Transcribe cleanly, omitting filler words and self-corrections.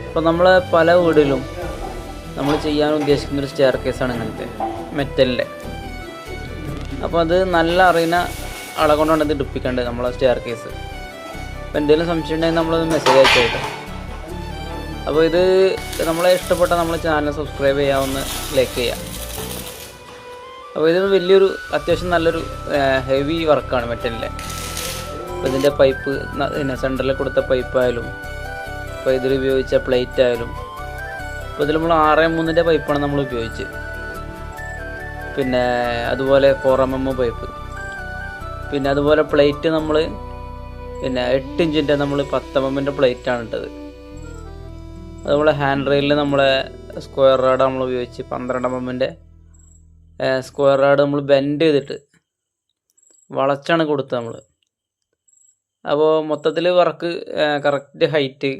അപ്പോൾ നമ്മൾ പല വീടിലും നമ്മൾ ചെയ്യാൻ ഉദ്ദേശിക്കുന്നൊരു സ്റ്റെയർ കേസാണ് ഇങ്ങനത്തെ മെറ്റലിൻ്റെ. അപ്പോൾ അത് നല്ല അറിയുന്ന ആളെ കൊണ്ടാണ് ഇത് എടുപ്പിക്കേണ്ടത് നമ്മളെ സ്റ്റെയർ കേസ്. അപ്പോൾ എന്തെങ്കിലും സംശയം ഉണ്ടെങ്കിൽ നമ്മളത് മെസ്സേജ് അയച്ചു. അപ്പോൾ ഇത് നമ്മളെ ഇഷ്ടപ്പെട്ട നമ്മളെ ചാനൽ സബ്സ്ക്രൈബ് ചെയ്യാവുന്ന ലൈക്ക് ചെയ്യാം. അപ്പോൾ ഇത് വലിയൊരു അത്യാവശ്യം നല്ലൊരു ഹെവി വർക്കാണ് മെറ്റലിൻ്റെ. അപ്പോൾ ഇതിൻ്റെ പൈപ്പ് പിന്നെ സെൻറ്ററിൽ കൊടുത്ത പൈപ്പായാലും ഇപ്പോൾ ഇതിൽ ഉപയോഗിച്ച പ്ലേറ്റ് ആയാലും ഇപ്പോൾ ഇതിൽ നമ്മൾ 6-3 പൈപ്പാണ് നമ്മൾ ഉപയോഗിച്ചത്. പിന്നെ അതുപോലെ 4mm പൈപ്പ്, പിന്നെ അതുപോലെ പ്ലേറ്റ് നമ്മൾ പിന്നെ 8 ഇഞ്ചിൻ്റെ നമ്മൾ 10mm പ്ലേറ്റാണ് ഇട്ടത്. അതുപോലെ ഹാൻഡ് റെയിലിൽ നമ്മളെ സ്ക്വയർ റാഡ് നമ്മൾ ഉപയോഗിച്ച് 12mm സ്ക്വയർ റാഡ് നമ്മൾ ബെൻഡ് ചെയ്തിട്ട് വളച്ചാണ് കൊടുത്തത് നമ്മൾ. അപ്പോൾ മൊത്തത്തിൽ വർക്ക് കറക്റ്റ് ഹൈറ്റ്